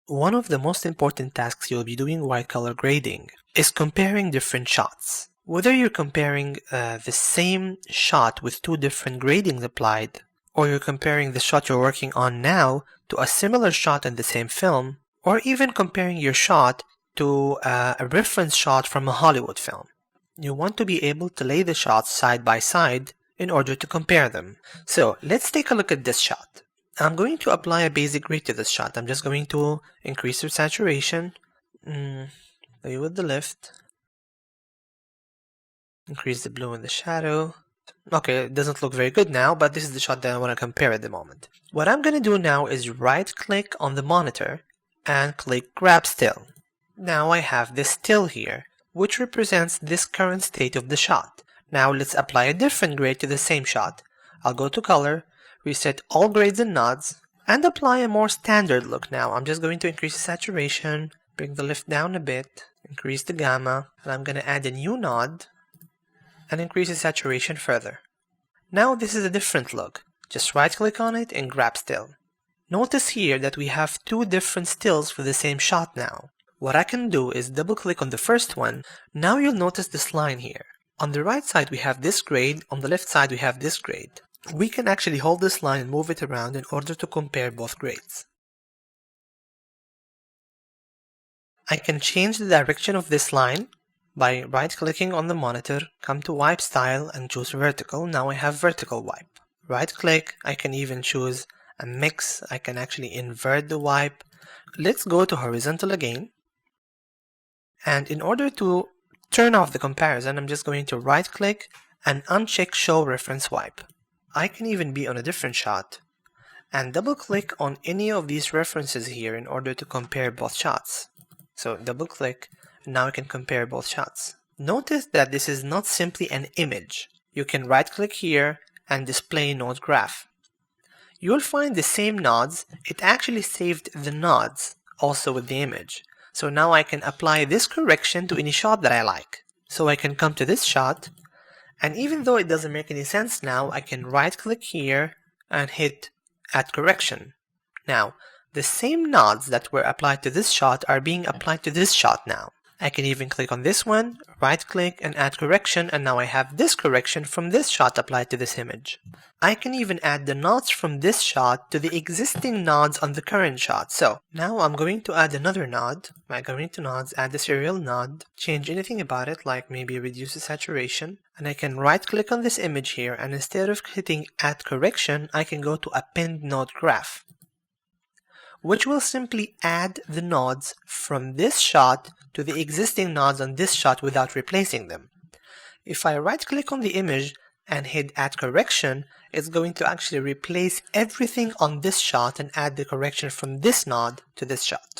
One of the most important tasks you'll be doing while color grading is comparing different shots. Whether you're comparing the same shot with two different gradings applied, or you're comparing the shot you're working on now to a similar shot in the same film, or even comparing your shot to a reference shot from a Hollywood film. You want to be able to lay the shots side by side in order to compare them. So let's take a look at this shot. I'm going to apply a basic grade to this shot. I'm just going to increase the saturation, play with the lift, increase the blue in the shadow. Okay, it doesn't look very good now, but this is the shot that I want to compare at the moment. What I'm going to do now is right click on the monitor and click grab still. Now I have this still here, which represents this current state of the shot. Now let's apply a different grade to the same shot. I'll go to color, reset all grades and nods, and apply a more standard look now. I'm just going to increase the saturation, bring the lift down a bit, increase the gamma, and I'm going to add a new nod and increase the saturation further. Now this is a different look. Just right click on it and grab still. Notice here that we have two different stills for the same shot now. What I can do is double click on the first one. Now you'll notice this line here. On the right side we have this grade, on the left side we have this grade. We can actually hold this line and move it around in order to compare both grades. I can change the direction of this line by right-clicking on the monitor, come to Wipe Style and choose Vertical. Now I have Vertical Wipe. Right-click, I can even choose a mix. I can actually invert the wipe. Let's go to Horizontal again. And in order to turn off the comparison, I'm just going to right-click and uncheck Show Reference Wipe. I can even be on a different shot and double click on any of these references here in order to compare both shots. So double click and now I can compare both shots. Notice that this is not simply an image. You can right click here and display node graph. You'll find the same nods. It actually saved the nods also with the image. So now I can apply this correction to any shot that I like. So I can come to this shot, and even though it doesn't make any sense now, I can right click here and hit Add Correction. Now, the same nods that were applied to this shot are being applied to this shot now. I can even click on this one, right click and add correction, and now I have this correction from this shot applied to this image. I can even add the nods from this shot to the existing nods on the current shot. So now I'm going to add another nod. By going to nods, add the serial nod, change anything about it, like maybe reduce the saturation, and I can right click on this image here, and instead of hitting add correction, I can go to append node graph, which will simply add the nods from this shot to the existing nods on this shot without replacing them. If I right click on the image and hit add correction, it's going to actually replace everything on this shot and add the correction from this nod to this shot.